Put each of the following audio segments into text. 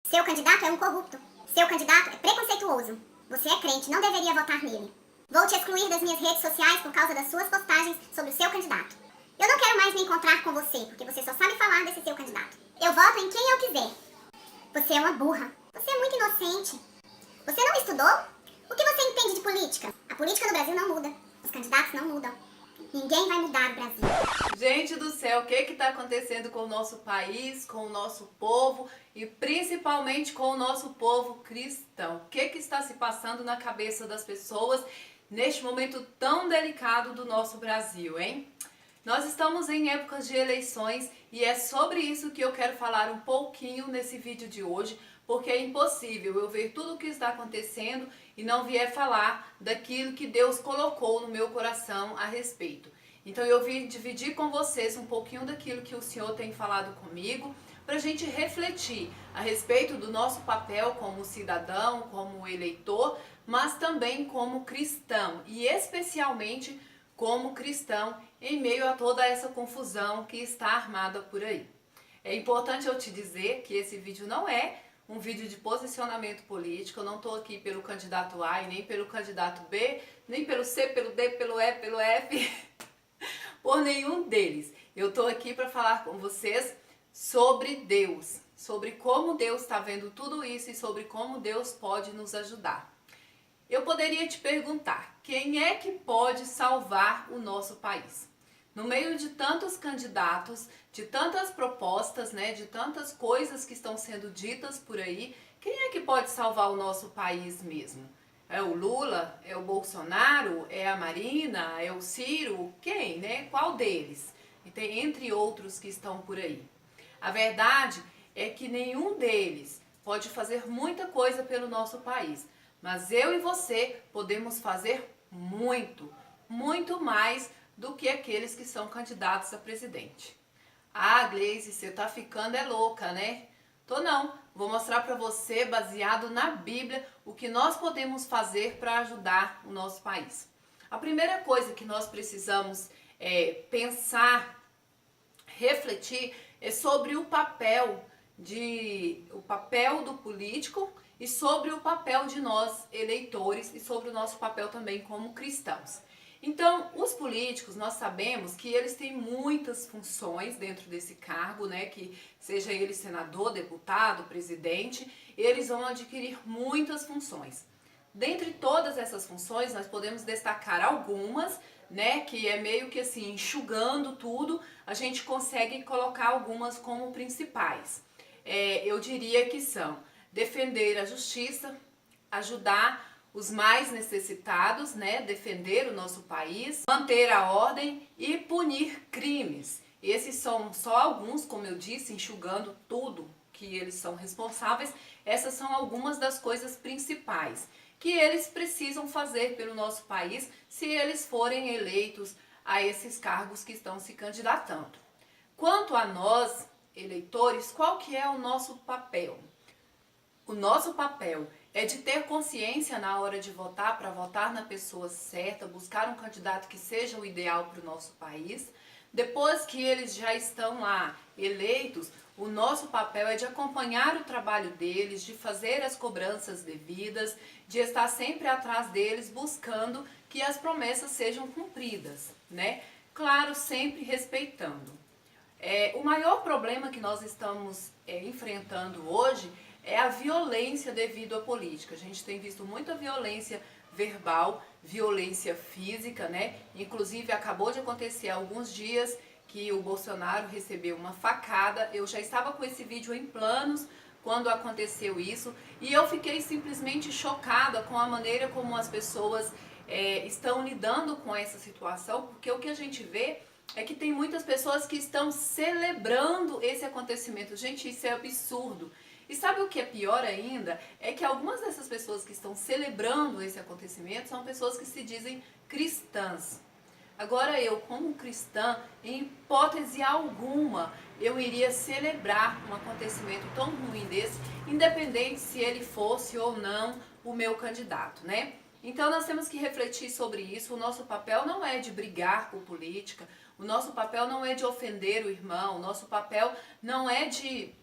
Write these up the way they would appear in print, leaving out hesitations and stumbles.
Seu candidato é um corrupto. Seu candidato é preconceituoso. Você é crente, não deveria votar nele. Vou te excluir das minhas redes sociais por causa das suas postagens sobre o seu candidato. Eu não quero mais me encontrar com você, porque você só sabe falar desse seu candidato. Eu voto em quem eu quiser. Você é uma burra. Você é muito inocente. Você não estudou? O que você entende de política? A política no Brasil não muda. Os candidatos não mudam. Ninguém vai mudar o Brasil. Gente do céu, o que está acontecendo com o nosso país, com o nosso povo e principalmente com o nosso povo cristão? O que está se passando na cabeça das pessoas neste momento tão delicado do nosso Brasil, hein? Nós estamos em épocas de eleições e é sobre isso que eu quero falar um pouquinho nesse vídeo de hoje, porque é impossível eu ver tudo o que está acontecendo e não vier falar daquilo que Deus colocou no meu coração a respeito. Então eu vim dividir com vocês um pouquinho daquilo que o Senhor tem falado comigo, para a gente refletir a respeito do nosso papel como cidadão, como eleitor, mas também como cristão e especialmente como cristão em meio a toda essa confusão que está armada por aí. É importante eu te dizer que esse vídeo não é um vídeo de posicionamento político, eu não estou aqui pelo candidato A e nem pelo candidato B, nem pelo C, pelo D, pelo E, pelo F, por nenhum deles. Eu estou aqui para falar com vocês sobre Deus, sobre como Deus está vendo tudo isso e sobre como Deus pode nos ajudar. Eu poderia te perguntar, quem é que pode salvar o nosso país? No meio de tantos candidatos, de tantas propostas, né, de tantas coisas que estão sendo ditas por aí, quem é que pode salvar o nosso país mesmo? É o Lula? É o Bolsonaro? É a Marina? É o Ciro? Quem, né? Qual deles? E tem entre outros que estão por aí. A verdade é que nenhum deles pode fazer muita coisa pelo nosso país. Mas eu e você podemos fazer muito, muito mais do que aqueles que são candidatos a presidente. Ah, Gleice, você tá ficando louca, né? Tô não. Vou mostrar para você, baseado na Bíblia, o que nós podemos fazer para ajudar o nosso país. A primeira coisa que nós precisamos pensar, refletir, é sobre o papel do político e sobre o papel de nós eleitores e sobre o nosso papel também como cristãos. Então, os políticos, nós sabemos que eles têm muitas funções dentro desse cargo, né, que seja ele senador, deputado, presidente, eles vão adquirir muitas funções. Dentre todas essas funções, nós podemos destacar algumas, né, que é meio que assim, enxugando tudo, a gente consegue colocar algumas como principais. Eu diria que são defender a justiça, ajudar os mais necessitados, né, defender o nosso país, manter a ordem e punir crimes. Esses são só alguns, como eu disse, enxugando tudo que eles são responsáveis. Essas são algumas das coisas principais que eles precisam fazer pelo nosso país se eles forem eleitos a esses cargos que estão se candidatando. Quanto a nós, eleitores, qual que é o nosso papel? O nosso papel é de ter consciência na hora de votar, para votar na pessoa certa, buscar um candidato que seja o ideal para o nosso país. Depois que eles já estão lá eleitos, o nosso papel é de acompanhar o trabalho deles, de fazer as cobranças devidas, de estar sempre atrás deles, buscando que as promessas sejam cumpridas, né? Claro, sempre respeitando. O maior problema que nós estamos enfrentando hoje é a violência devido à política. A gente tem visto muita violência verbal, violência física, né? Inclusive acabou de acontecer há alguns dias que o Bolsonaro recebeu uma facada. Eu já estava com esse vídeo em planos quando aconteceu isso e eu fiquei simplesmente chocada com a maneira como as pessoas estão lidando com essa situação, porque o que a gente vê é que tem muitas pessoas que estão celebrando esse acontecimento. Gente, isso é absurdo. E sabe o que é pior ainda? É que algumas dessas pessoas que estão celebrando esse acontecimento são pessoas que se dizem cristãs. Agora eu, como cristã, em hipótese alguma, eu iria celebrar um acontecimento tão ruim desse, independente se ele fosse ou não o meu candidato, né? Então nós temos que refletir sobre isso. O nosso papel não é de brigar por política, o nosso papel não é de ofender o irmão, o nosso papel não é de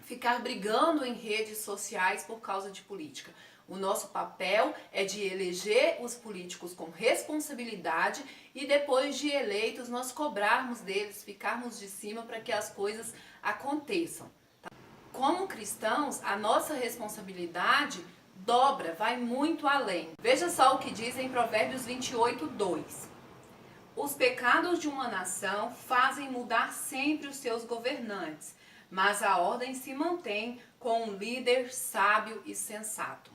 ficar brigando em redes sociais por causa de política. O nosso papel é de eleger os políticos com responsabilidade e depois de eleitos nós cobrarmos deles, ficarmos de cima para que as coisas aconteçam. Como cristãos, a nossa responsabilidade dobra, vai muito além. Veja só o que diz em Provérbios 28:2. Os pecados de uma nação fazem mudar sempre os seus governantes, mas a ordem se mantém com um líder sábio e sensato.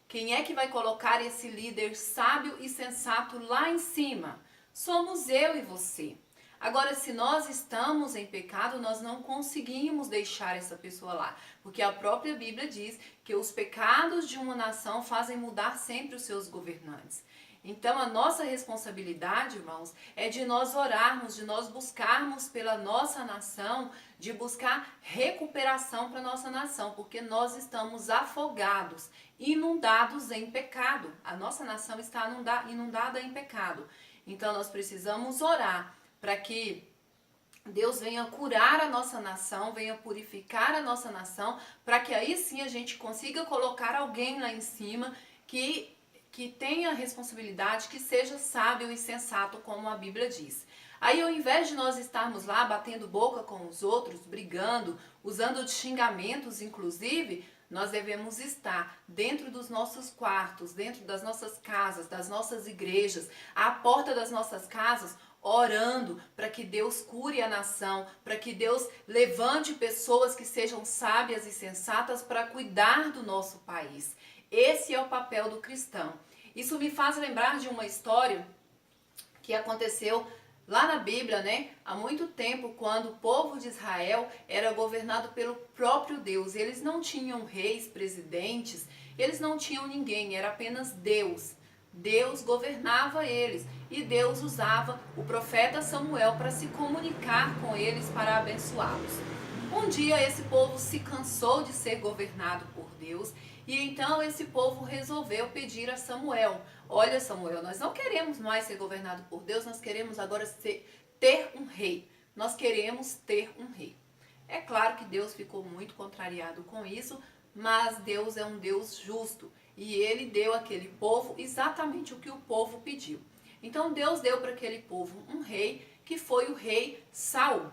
Quem é que vai colocar esse líder sábio e sensato lá em cima? Somos eu e você. Agora, se nós estamos em pecado, nós não conseguimos deixar essa pessoa lá, porque a própria Bíblia diz que os pecados de uma nação fazem mudar sempre os seus governantes. Então, a nossa responsabilidade, irmãos, é de nós orarmos, de nós buscarmos pela nossa nação, de buscar recuperação para a nossa nação, porque nós estamos afogados, inundados em pecado. A nossa nação está inundada em pecado. Então, nós precisamos orar para que Deus venha curar a nossa nação, venha purificar a nossa nação, para que aí sim a gente consiga colocar alguém lá em cima que tenha responsabilidade, que seja sábio e sensato, como a Bíblia diz. Aí, ao invés de nós estarmos lá batendo boca com os outros, brigando, usando de xingamentos, inclusive, nós devemos estar dentro dos nossos quartos, dentro das nossas casas, das nossas igrejas, à porta das nossas casas, orando para que Deus cure a nação, para que Deus levante pessoas que sejam sábias e sensatas para cuidar do nosso país. Esse é o papel do cristão. Isso me faz lembrar de uma história que aconteceu lá na Bíblia, né? Há muito tempo, quando o povo de Israel era governado pelo próprio Deus. Eles não tinham reis, presidentes, eles não tinham ninguém, era apenas Deus. Deus governava eles e Deus usava o profeta Samuel para se comunicar com eles, para abençoá-los. Um dia esse povo se cansou de ser governado por Deus e então esse povo resolveu pedir a Samuel: olha, Samuel, nós não queremos mais ser governado por Deus, nós queremos agora ter um rei. Nós queremos ter um rei. É claro que Deus ficou muito contrariado com isso, mas Deus é um Deus justo e ele deu àquele povo exatamente o que o povo pediu. Então Deus deu para aquele povo um rei, que foi o rei Saul.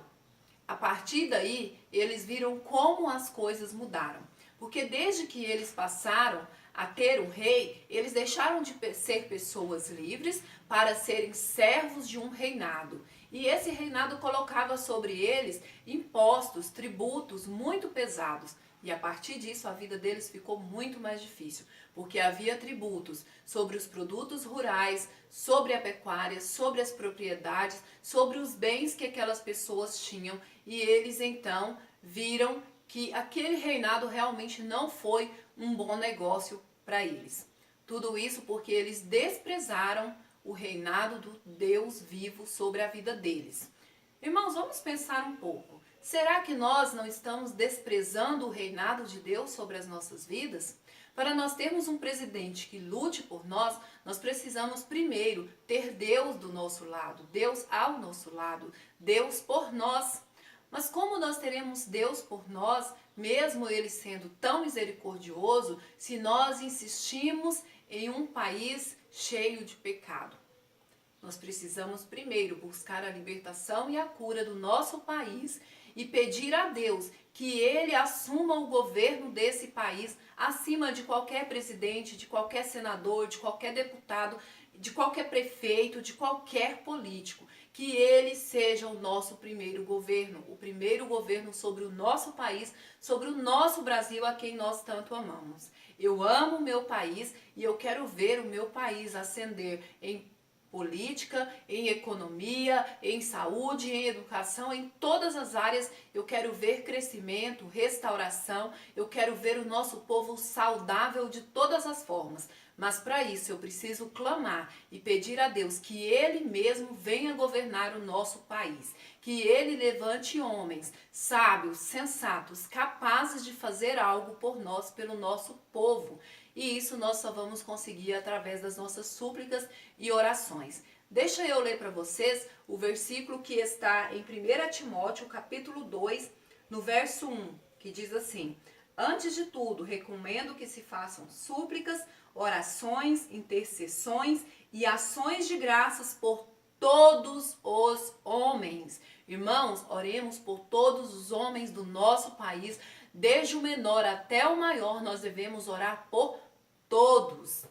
A partir daí, eles viram como as coisas mudaram. Porque desde que eles passaram a ter um rei, eles deixaram de ser pessoas livres para serem servos de um reinado. E esse reinado colocava sobre eles impostos, tributos muito pesados. E a partir disso a vida deles ficou muito mais difícil, porque havia tributos sobre os produtos rurais, sobre a pecuária, sobre as propriedades, sobre os bens que aquelas pessoas tinham, e eles então viram que aquele reinado realmente não foi um bom negócio para eles. Tudo isso porque eles desprezaram o reinado do Deus vivo sobre a vida deles. Irmãos, vamos pensar um pouco. Será que nós não estamos desprezando o reinado de Deus sobre as nossas vidas? Para nós termos um presidente que lute por nós, nós precisamos primeiro ter Deus do nosso lado, Deus ao nosso lado, Deus por nós. Mas como nós teremos Deus por nós, mesmo Ele sendo tão misericordioso, se nós insistimos em um país cheio de pecado? Nós precisamos primeiro buscar a libertação e a cura do nosso país e pedir a Deus que Ele assuma o governo desse país acima de qualquer presidente, de qualquer senador, de qualquer deputado, de qualquer prefeito, de qualquer político. Que Ele seja o nosso primeiro governo, o primeiro governo sobre o nosso país, sobre o nosso Brasil, a quem nós tanto amamos. Eu amo o meu país e eu quero ver o meu país ascender em política, em economia, em saúde, em educação, em todas as áreas. Eu quero ver crescimento, restauração, eu quero ver o nosso povo saudável de todas as formas. Mas para isso eu preciso clamar e pedir a Deus que Ele mesmo venha governar o nosso país. Que Ele levante homens sábios, sensatos, capazes de fazer algo por nós, pelo nosso povo. E isso nós só vamos conseguir através das nossas súplicas e orações. Deixa eu ler para vocês o versículo que está em 1 Timóteo, capítulo 2, no verso 1, que diz assim: antes de tudo, recomendo que se façam súplicas, orações, intercessões e ações de graças por todos os homens. Irmãos, oremos por todos os homens do nosso país, desde o menor até o maior, nós devemos orar por todos.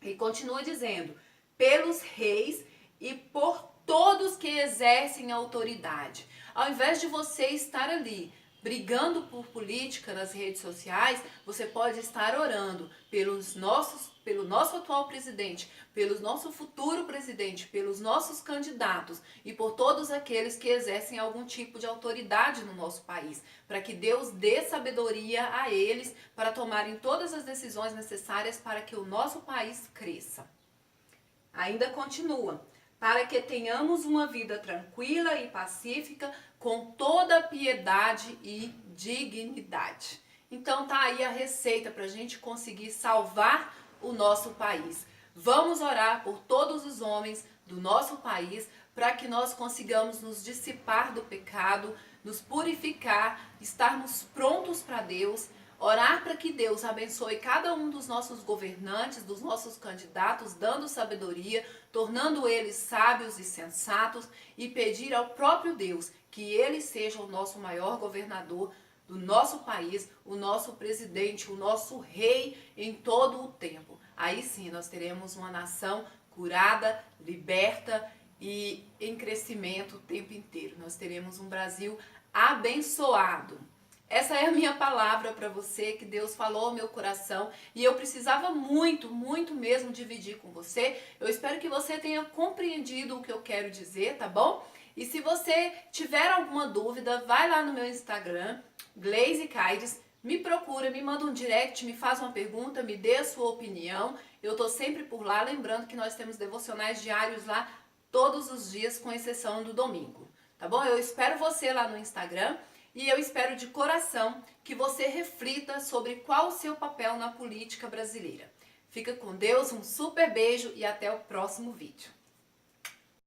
E continua dizendo, pelos reis e por todos que exercem autoridade. Ao invés de você estar ali brigando por política nas redes sociais, você pode estar orando pelo nosso atual presidente, pelo nosso futuro presidente, pelos nossos candidatos e por todos aqueles que exercem algum tipo de autoridade no nosso país, para que Deus dê sabedoria a eles para tomarem todas as decisões necessárias para que o nosso país cresça. Ainda continua, para que tenhamos uma vida tranquila e pacífica, com toda piedade e dignidade. Então tá aí a receita para a gente conseguir salvar o nosso país. Vamos orar por todos os homens do nosso país para que nós consigamos nos dissipar do pecado, nos purificar, estarmos prontos para Deus, orar para que Deus abençoe cada um dos nossos governantes, dos nossos candidatos, dando sabedoria, tornando eles sábios e sensatos, e pedir ao próprio Deus que ele seja o nosso maior governador do nosso país, o nosso presidente, o nosso rei em todo o tempo. Aí sim nós teremos uma nação curada, liberta e em crescimento o tempo inteiro. Nós teremos um Brasil abençoado. Essa é a minha palavra para você, que Deus falou ao meu coração e eu precisava muito, muito mesmo dividir com você. Eu espero que você tenha compreendido o que eu quero dizer, tá bom? E se você tiver alguma dúvida, vai lá no meu Instagram, Gleice Caides, me procura, me manda um direct, me faz uma pergunta, me dê a sua opinião. Eu tô sempre por lá, lembrando que nós temos devocionais diários lá todos os dias, com exceção do domingo, tá bom? Eu espero você lá no Instagram. E eu espero de coração que você reflita sobre qual o seu papel na política brasileira. Fica com Deus, um super beijo e até o próximo vídeo.